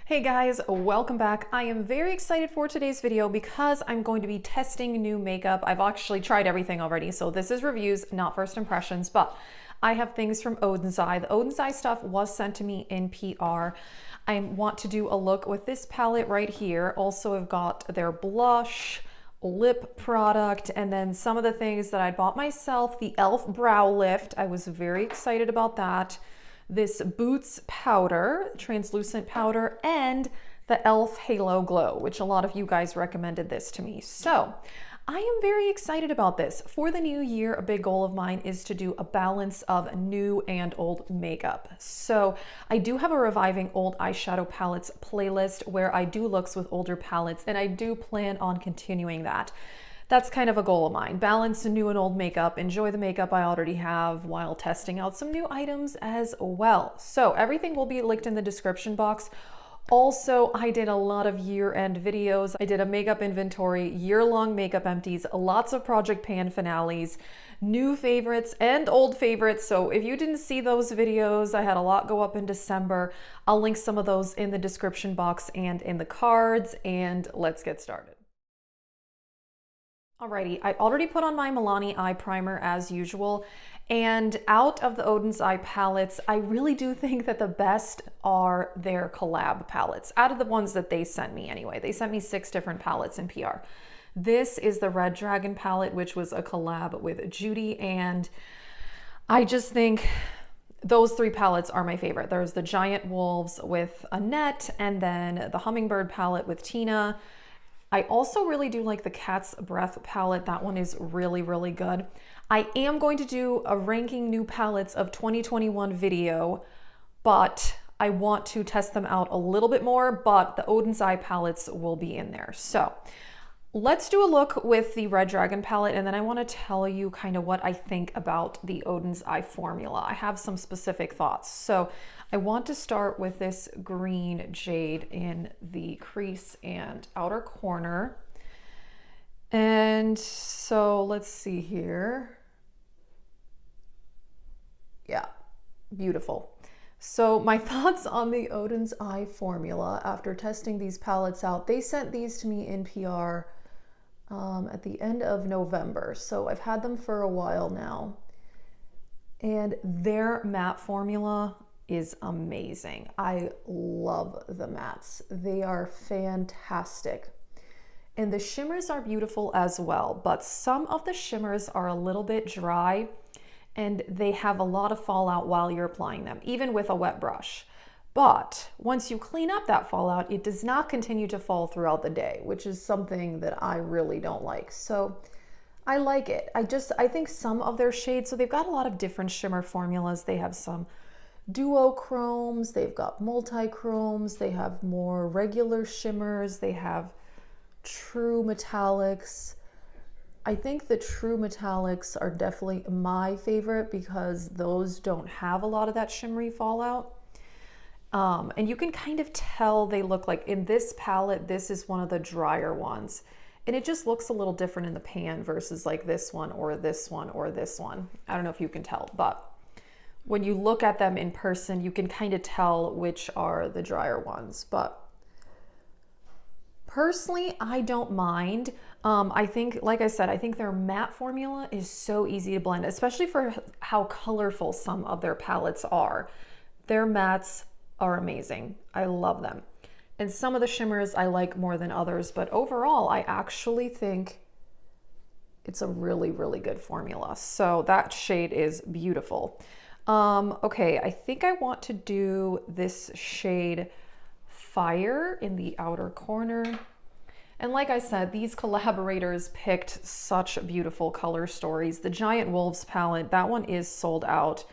Hey guys, welcome back. I am very excited for today's video because I'm going to be testing new makeup. I've actually tried everything already, so this is reviews, not first impressions, but I have things from Odin's Eye. The Odin's Eye stuff was sent to me in PR. I want to do a look with this palette right here. Also, I've got their blush, lip product, and then some of the things that I bought myself. The e.l.f. Brow Lift, I was very excited about that. This Boots powder, translucent powder, and the e.l.f. Halo Glow, which a lot of you guys recommended this to me. So I am very excited about this. For the new year, a big goal of mine is to do a balance of new and old makeup. So I do have a Reviving Old Eyeshadow Palettes playlist where I do looks with older palettes, and I do plan on continuing that. That's kind of a goal of mine. Balance new and old makeup, enjoy the makeup I already have while testing out some new items as well. So everything will be linked in the description box. Also, I did a lot of year-end videos. I did a makeup inventory, year-long makeup empties, lots of project pan finales, new favorites and old favorites. So if you didn't see those videos, I had a lot go up in December. I'll link some of those in the description box and in the cards, and let's get started. Alrighty, I already put on my Milani eye primer as usual, and out of the Odin's Eye palettes, I really do think that the best are their collab palettes, out of the ones that they sent me anyway. They sent me 6 different palettes in PR. This is the Red Dragon palette, which was a collab with Judy, and I just think those 3 palettes are my favorite. There's the Giant Wolves with Annette, and then the Hummingbird palette with Tina. I also really do like the Cat's Breath palette. That one is really, really good. I am going to do a ranking new palettes of 2021 video, but I want to test them out a little bit more, but the Odin's Eye palettes will be in there. So let's do a look with the Red Dragon palette, and then I want to tell you kind of what I think about the Odin's Eye formula. I have some specific thoughts. So I want to start with this green jade in the crease and outer corner. And so let's see here. Yeah, beautiful. So my thoughts on the Odin's Eye formula after testing these palettes out, they sent these to me in PR at the end of November. So I've had them for a while now. And their matte formula is amazing. I love the mattes. They are fantastic. And the shimmers are beautiful as well, but some of the shimmers are a little bit dry and they have a lot of fallout while you're applying them, even with a wet brush. But once you clean up that fallout, it does not continue to fall throughout the day, which is something that I really don't like. So I like it. I think some of their shades, so they've got a lot of different shimmer formulas. They have some duochromes, they've got multi-chromes, they have more regular shimmers, they have true metallics. I think the true metallics are definitely my favorite because those don't have a lot of that shimmery fallout. And you can kind of tell they look like, in this palette, this is one of the drier ones. And it just looks a little different in the pan versus like this one or this one or this one. I don't know if you can tell, but when you look at them in person, you can kind of tell which are the drier ones. But personally, I don't mind. I think, like I said, I think their matte formula is so easy to blend, especially for how colorful some of their palettes are. Their mattes are amazing. I love them. And some of the shimmers I like more than others, but overall, I actually think it's a really, really good formula. So that shade is beautiful. Okay, I think I want to do this shade Fire in the outer corner. And like I said, these collaborators picked such beautiful color stories. The Giant Wolves palette, that one is sold out,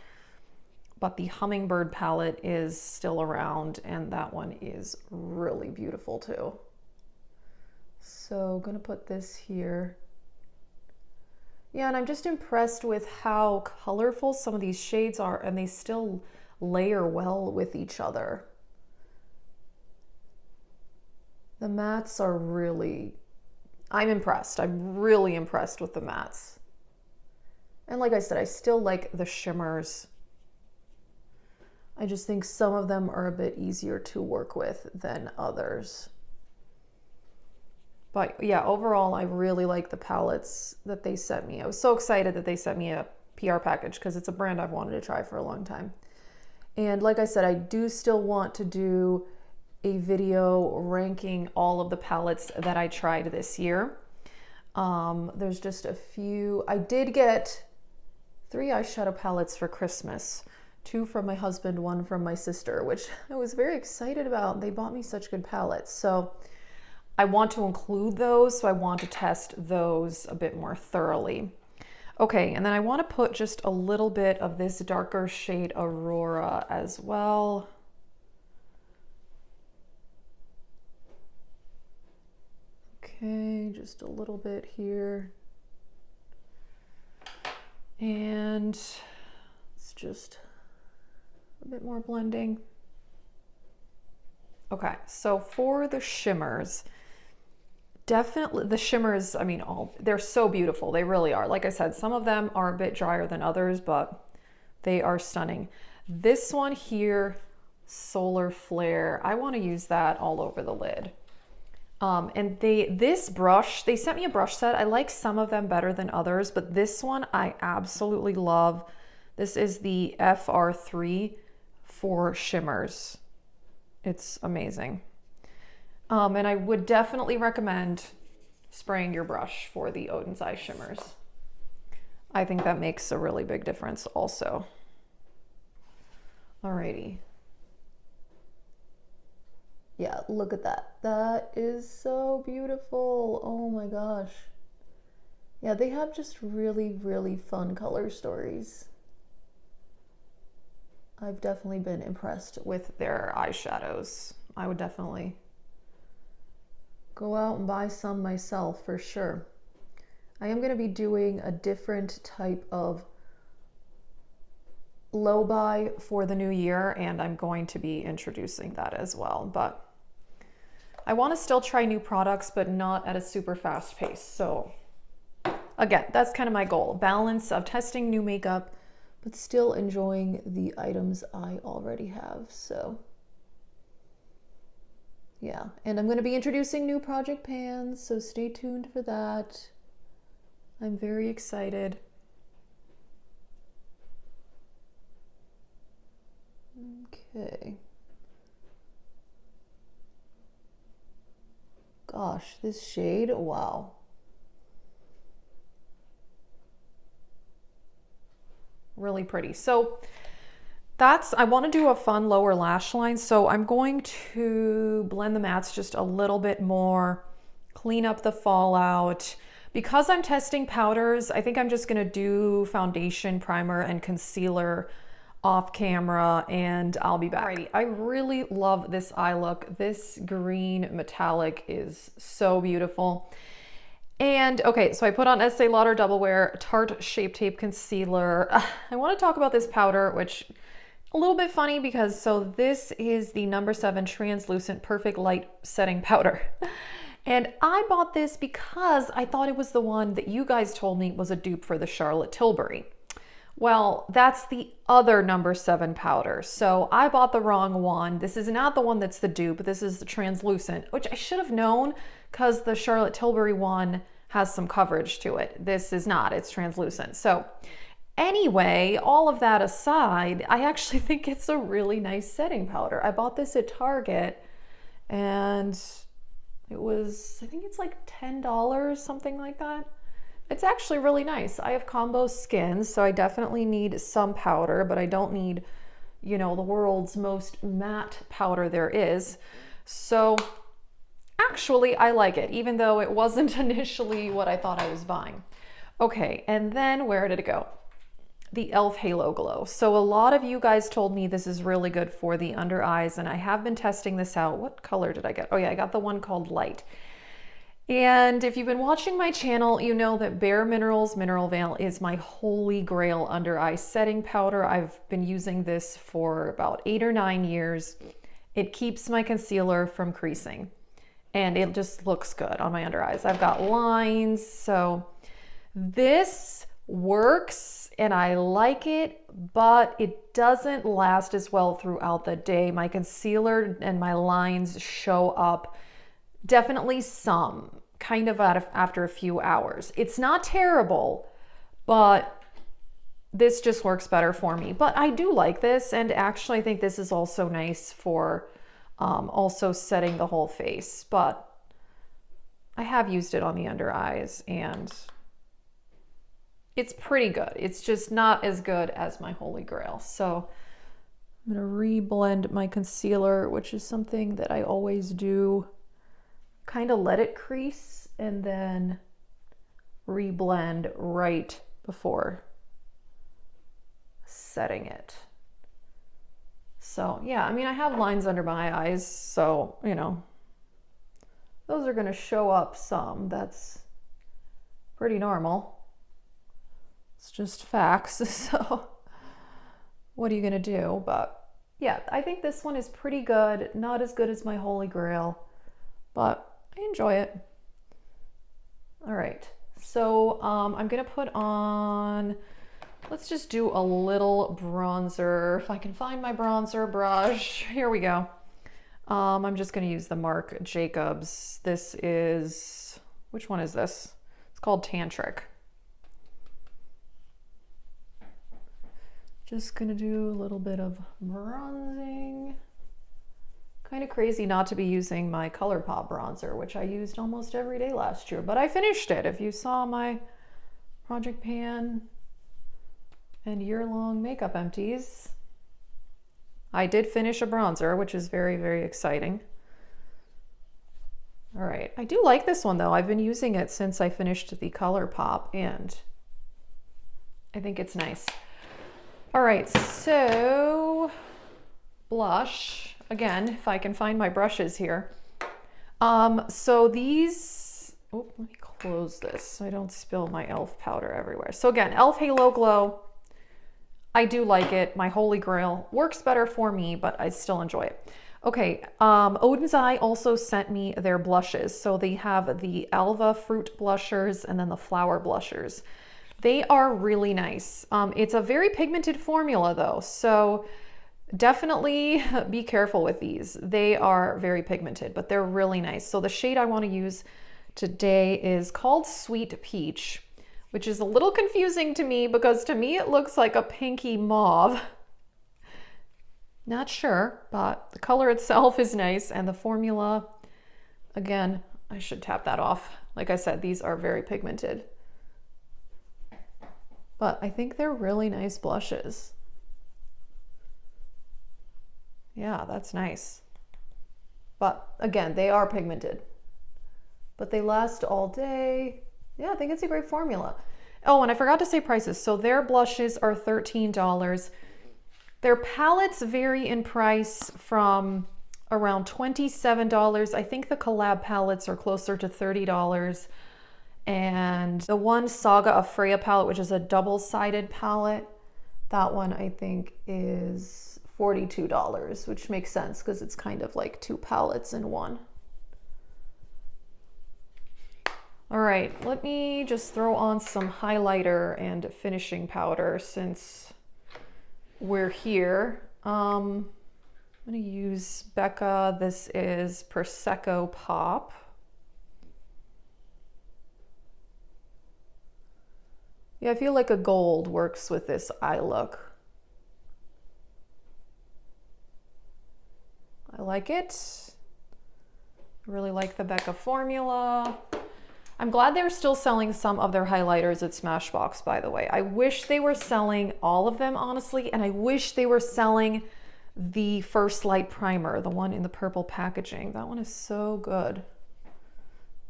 but the Hummingbird palette is still around, and that one is really beautiful too. So I'm gonna put this here. Yeah, and I'm just impressed with how colorful some of these shades are, and they still layer well with each other. The mattes are really, I'm impressed. I'm really impressed with the mattes. And like I said, I still like the shimmers I just think some of them are a bit easier to work with than others. But yeah, overall, I really like the palettes that they sent me. I was so excited that they sent me a PR package because it's a brand I've wanted to try for a long time. And like I said, I do still want to do a video ranking all of the palettes that I tried this year. There's just a few. I did get 3 eyeshadow palettes for Christmas. 2 from my husband, 1 from my sister, which I was very excited about. They bought me such good palettes. So I want to include those. So I want to test those a bit more thoroughly. Okay, and then I want to put just a little bit of this darker shade Aurora as well. Okay, just a little bit here. And it's just a bit more blending. Okay, so for the shimmers, definitely the shimmers, I mean, they're so beautiful. They really are. Like I said, some of them are a bit drier than others, but they are stunning. This one here, Solar Flare, I want to use that all over the lid. And this brush, they sent me a brush set. I like some of them better than others, but this one I absolutely love. This is the FR3 for shimmers. It's amazing. And I would definitely recommend spraying your brush for the Odin's Eye shimmers. I think that makes a really big difference also. Alrighty. Yeah, look at that. That is so beautiful. Oh my gosh. Yeah, they have just really, really fun color stories. I've definitely been impressed with their eyeshadows. I would definitely go out and buy some myself for sure. I am going to be doing a different type of low buy for the new year, and I'm going to be introducing that as well. But I want to still try new products, but not at a super fast pace. So again, that's kind of my goal. Balance of testing new makeup, but still enjoying the items I already have. So yeah, and I'm going to be introducing new project pans, so stay tuned for that. I'm very excited. Okay. Gosh, this shade, wow. Really pretty. So I want to do a fun lower lash line. So I'm going to blend the mattes just a little bit more, clean up the fallout. Because I'm testing powders, I think I'm just going to do foundation, primer, and concealer off camera, and I'll be back. Alrighty, I really love this eye look. This green metallic is so beautiful. And okay, so I put on Estee Lauder Double Wear Tarte Shape Tape Concealer. I want to talk about this powder, which a little bit funny because so this is the No. 7 Translucent Perfect Light Setting Powder. And I bought this because I thought it was the one that you guys told me was a dupe for the Charlotte Tilbury. Well, that's the other No. 7 powder. So I bought the wrong one. This is not the one that's the dupe. This is the translucent, which I should have known because the Charlotte Tilbury one has some coverage to it. This is not, it's translucent. So anyway, all of that aside, I actually think it's a really nice setting powder. I bought this at Target and it was, I think it's like $10, something like that. It's actually really nice. I have combo skin, so I definitely need some powder, but I don't need, you know, the world's most matte powder there is. So actually, I like it, even though it wasn't initially what I thought I was buying. Okay, and then where did it go? The e.l.f. Halo Glow. So a lot of you guys told me this is really good for the under eyes, and I have been testing this out. What color did I get? Oh yeah, I got the one called Light. And if you've been watching my channel, you know that Bare Minerals Mineral Veil is my holy grail under eye setting powder. I've been using this for about 8 or 9 years. It keeps my concealer from creasing and it just looks good on my under eyes. I've got lines, so this works and I like it, but it doesn't last as well throughout the day. My concealer and my lines show up, definitely some, kind of after a few hours. It's not terrible, but this just works better for me. But I do like this, and actually I think this is also nice for also setting the whole face. But I have used it on the under eyes and it's pretty good. It's just not as good as my Holy Grail. So I'm gonna reblend my concealer, which is something that I always do. Kind of let it crease and then reblend right before setting it. So yeah, I mean, I have lines under my eyes, so, you know, those are gonna show up some. That's pretty normal. It's just facts. So what are you gonna do? But yeah, I think this one is pretty good. Not as good as my Holy Grail, but I enjoy it. All right, so I'm gonna put on, let's just do a little bronzer. If I can find my bronzer brush, here we go. I'm just gonna use the Marc Jacobs. This is, which one is this? It's called Tantric. Just gonna do a little bit of bronzing. Kind of crazy not to be using my ColourPop bronzer, which I used almost every day last year, but I finished it. If you saw my Project Pan and year-long makeup empties, I did finish a bronzer, which is very, very exciting. All right, I do like this one though. I've been using it since I finished the ColourPop and I think it's nice. All right, so blush, again, if I can find my brushes here. So these, oh, let me close this so I don't spill my e.l.f. powder everywhere. So again, e.l.f. Halo Glow, I do like it. My Holy Grail works better for me, but I still enjoy it. Okay, Odin's Eye also sent me their blushes. So they have the Alva fruit blushers and then the flower blushers. They are really nice. It's a very pigmented formula though, so definitely be careful with these. They are very pigmented, but they're really nice. So the shade I want to use today is called Sweet Peach, which is a little confusing to me because to me it looks like a pinky mauve. Not sure, but the color itself is nice, and the formula, again, I should tap that off. Like I said, these are very pigmented. But I think they're really nice blushes. Yeah, that's nice. But again, they are pigmented, but they last all day. Yeah, I think it's a great formula. Oh, and I forgot to say prices. So their blushes are $13. Their palettes vary in price from around $27. I think the collab palettes are closer to $30. And the one Saga of Freya palette, which is a double-sided palette, that one I think is $42, which makes sense because it's kind of like two palettes in one. All right, let me just throw on some highlighter and finishing powder since we're here. I'm gonna use Becca. This is Prosecco Pop. Yeah, I feel like a gold works with this eye look. I like it. I really like the Becca formula. I'm glad they're still selling some of their highlighters at Smashbox, by the way. I wish they were selling all of them, honestly, and I wish they were selling the First Light Primer, the one in the purple packaging. That one is so good.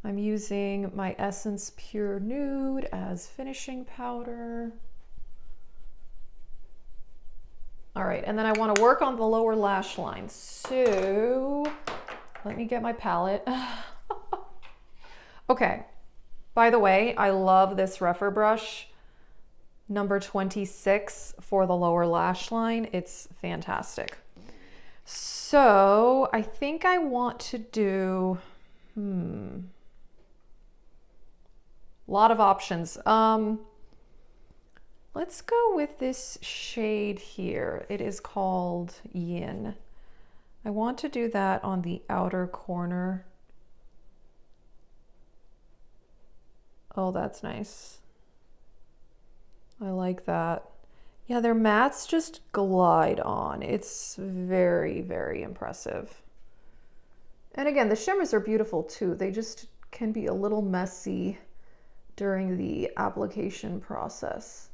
I'm using my Essence Pure Nude as finishing powder. All right, and then I want to work on the lower lash line. So let me get my palette. Okay, by the way, I love this Refer brush, number 26 for the lower lash line. It's fantastic. So I think I want to do, a lot of options. Let's go with this shade here. It is called Yin. I want to do that on the outer corner. Oh, that's nice. I like that. Yeah, their mattes just glide on. It's very, very impressive. And again, the shimmers are beautiful too. They just can be a little messy during the application process.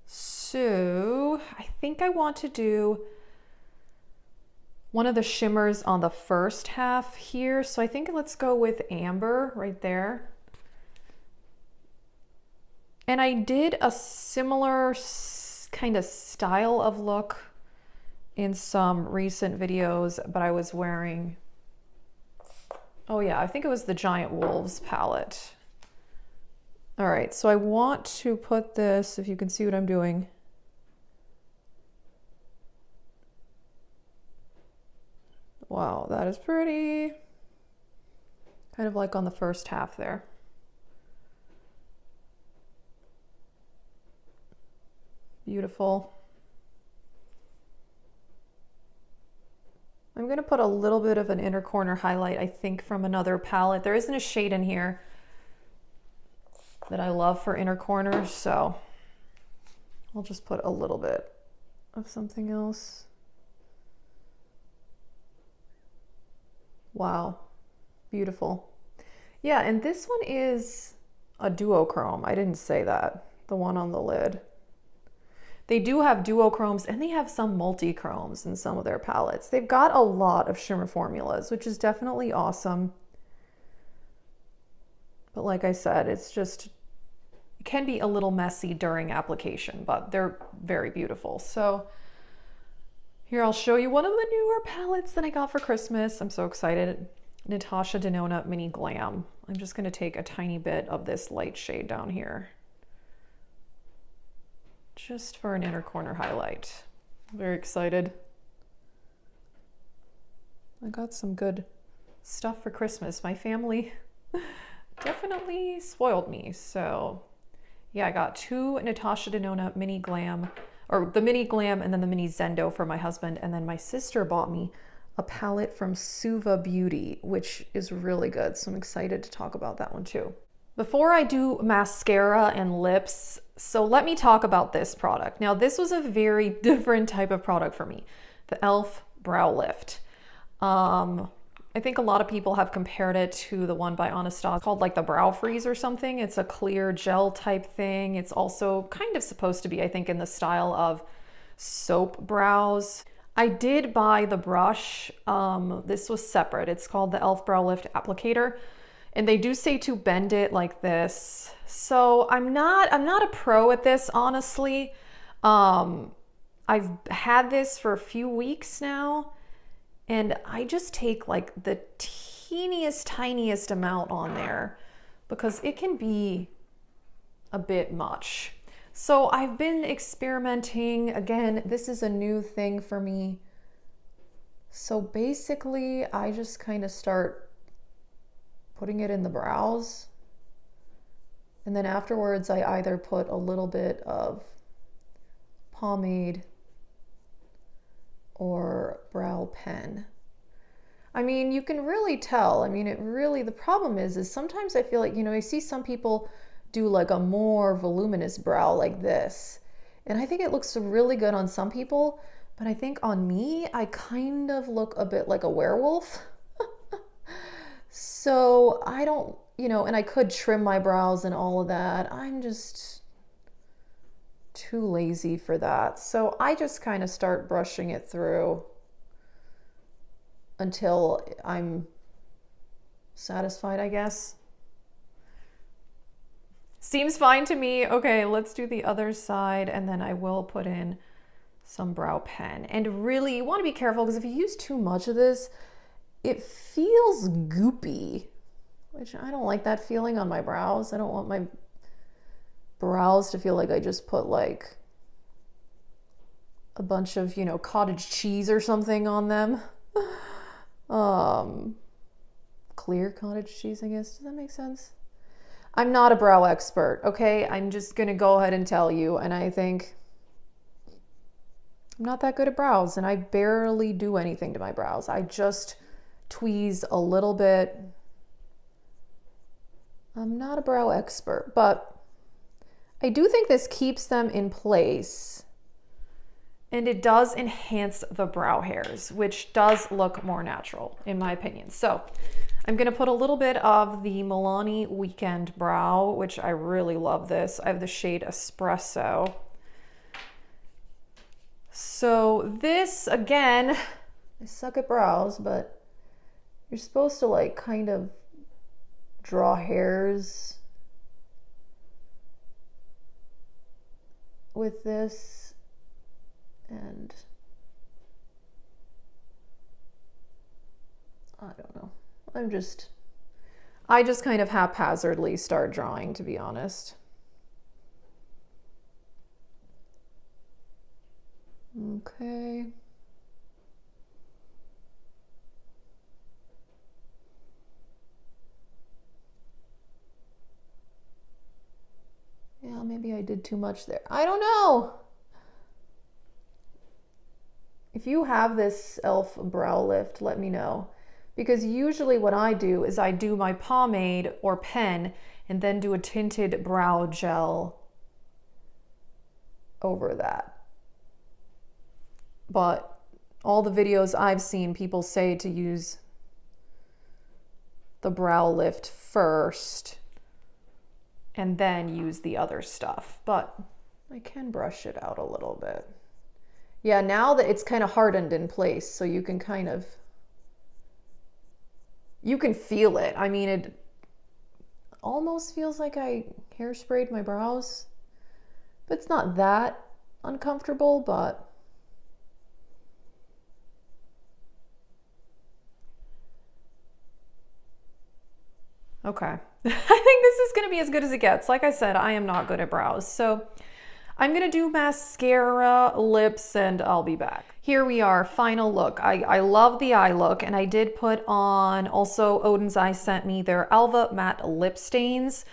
So I think I want to do one of the shimmers on the first half here. So I think let's go with Amber right there. And I did a similar kind of style of look in some recent videos, but I was wearing, oh yeah, I think it was the Giant Wolves palette. All right, so I want to put this, if you can see what I'm doing. Wow, that is pretty. Kind of like on the first half there. Beautiful. I'm going to put a little bit of an inner corner highlight, I think, from another palette. There isn't a shade in here that I love for inner corners, so I'll just put a little bit of something else. Wow, beautiful. Yeah, and this one is a duochrome. I didn't say that, the one on the lid. They do have duochromes and they have some multi-chromes in some of their palettes. They've got a lot of shimmer formulas, which is definitely awesome. But like I said, it's just, it can be a little messy during application, but they're very beautiful. So here, I'll show you one of the newer palettes that I got for Christmas. I'm so excited. Natasha Denona Mini Glam. I'm just gonna take a tiny bit of this light shade down here, just for an inner corner highlight. Very excited. I got some good stuff for Christmas. My family definitely spoiled me. So yeah, I got two Natasha Denona Mini Glam, or the Mini Glam and then the Mini Zendo for my husband. And then my sister bought me a palette from Suva Beauty, which is really good. So I'm excited to talk about that one too. Before I do mascara and lips, so let me talk about this product. Now, this was a very different type of product for me, the e.l.f. Brow Lift. I think a lot of people have compared it to the one by Anastasia called like the Brow Freeze or something. It's a clear gel type thing. It's also kind of supposed to be, I think, in the style of soap brows. I did buy the brush. This was separate. It's called the e.l.f. Brow Lift Applicator. And they do say to bend it like this. So I'm not a pro at this, honestly. I've had this for a few weeks now, and I just take like the teeniest, tiniest amount on there because it can be a bit much. So I've been experimenting. Again, this is a new thing for me. So basically, I just kind of start putting it in the brows, and then afterwards I either put a little bit of pomade or brow pen. I mean, you can really tell. I mean, it really, the problem is sometimes I feel like, you know, I see some people do like a more voluminous brow like this, and I think it looks really good on some people, but I think on me, I kind of look a bit like a werewolf. So I don't, you know, and I could trim my brows and all of that. I'm just too lazy for that. So I just kind of start brushing it through until I'm satisfied, I guess. Seems fine to me. Okay, let's do the other side, and then I will put in some brow pen. And really, you want to be careful because if you use too much of this, it feels goopy, which I don't like that feeling on my brows. I don't want my brows to feel like I just put like a bunch of, you know, cottage cheese or something on them. Clear cottage cheese, I guess. Does that make sense? I'm not a brow expert, okay? I'm just gonna go ahead and tell you, and I think I'm not that good at brows, and I barely do anything to my brows. I just tweeze a little bit. I'm not a brow expert, but I do think this keeps them in place, and it does enhance the brow hairs, which does look more natural in my opinion. So I'm gonna put a little bit of the Milani Weekend Brow, which I really love this. I have the shade Espresso. So this, again, I suck at brows, but you're supposed to like kind of draw hairs with this, and I don't know. I just kind of haphazardly start drawing, to be honest. Okay. Yeah, maybe I did too much there. I don't know. If you have this e.l.f. brow lift, let me know. Because usually what I do is I do my pomade or pen and then do a tinted brow gel over that. But all the videos I've seen, people say to use the brow lift first and then use the other stuff. But I can brush it out a little bit. Yeah, now that it's kind of hardened in place, so you can kind of, you can feel it. I mean, it almost feels like I hairsprayed my brows, but it's not that uncomfortable, but okay. I think this is going to be as good as it gets. Like I said, I am not good at brows. So I'm going to do mascara, lips, and I'll be back. Here we are, final look. I love the eye look, and I did put on, also Odin's Eye sent me their Alva matte lip stains.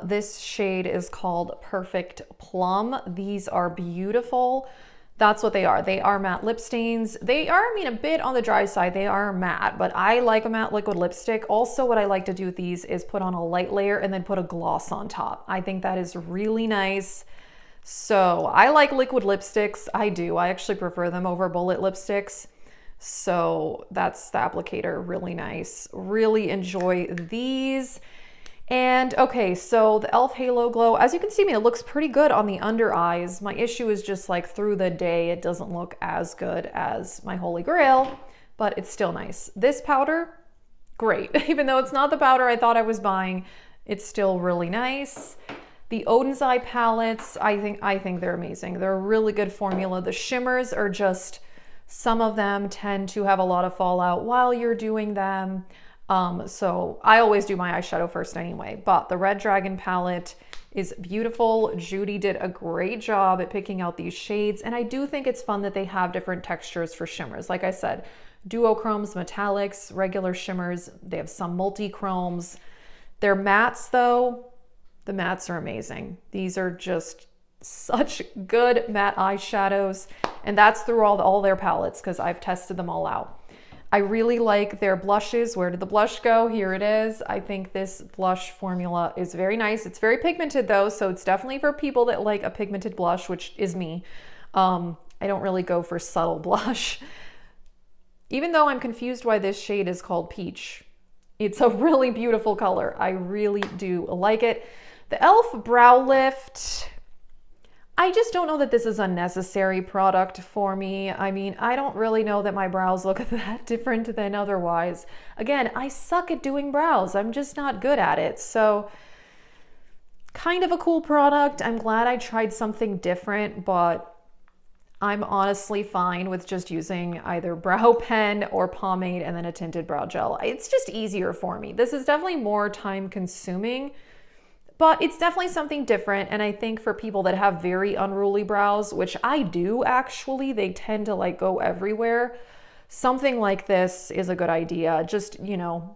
This shade is called Perfect Plum. These are beautiful. That's what they are. They are matte lip stains. They are, I mean, a bit on the dry side. They are matte, but I like a matte liquid lipstick. Also, what I like to do with these is put on a light layer and then put a gloss on top. I think that is really nice. So I like liquid lipsticks. I do. I actually prefer them over bullet lipsticks. So that's the applicator. Really nice. Really enjoy these. And okay, so the e.l.f. Halo Glow, as you can see, I mean, it looks pretty good on the under eyes. My issue is just like through the day, it doesn't look as good as my Holy Grail, but it's still nice. This powder, great. Even though it's not the powder I thought I was buying, it's still really nice. The Odin's Eye palettes, I think they're amazing. They're a really good formula. The shimmers are just, some of them tend to have a lot of fallout while you're doing them. So I always do my eyeshadow first anyway, but the Red Dragon palette is beautiful. Judy did a great job at picking out these shades, and I do think it's fun that they have different textures for shimmers. Like I said, duochromes, metallics, regular shimmers. They have some multi-chromes. Their mattes though, the mattes are amazing. These are just such good matte eyeshadows, and that's through all their palettes because I've tested them all out. I really like their blushes. Where did the blush go? Here it is. I think this blush formula is very nice. It's very pigmented though, so it's definitely for people that like a pigmented blush, which is me. I don't really go for subtle blush. Even though I'm confused why this shade is called Peach. It's a really beautiful color. I really do like it. The e.l.f. Brow Lift, I just don't know that this is a necessary product for me. I mean, I don't really know that my brows look that different than otherwise. Again, I suck at doing brows. I'm just not good at it. So kind of a cool product. I'm glad I tried something different, but I'm honestly fine with just using either brow pen or pomade and then a tinted brow gel. It's just easier for me. This is definitely more time consuming, but it's definitely something different. And I think for people that have very unruly brows, which I do actually, they tend to like go everywhere. Something like this is a good idea. Just, you know,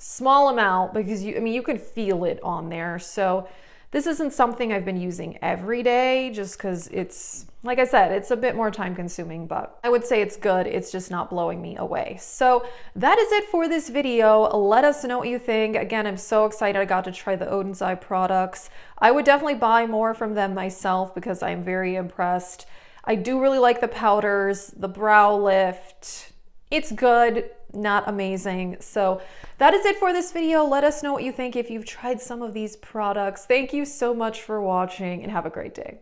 small amount because I mean, you can feel it on there. So this isn't something I've been using every day just because it's, like I said, it's a bit more time consuming, but I would say it's good. It's just not blowing me away. So that is it for this video. Let us know what you think. Again, I'm so excited I got to try the Odin's Eye products. I would definitely buy more from them myself because I'm very impressed. I do really like the powders, the brow lift. It's good, not amazing. So that is it for this video. Let us know what you think if you've tried some of these products. Thank you so much for watching and have a great day.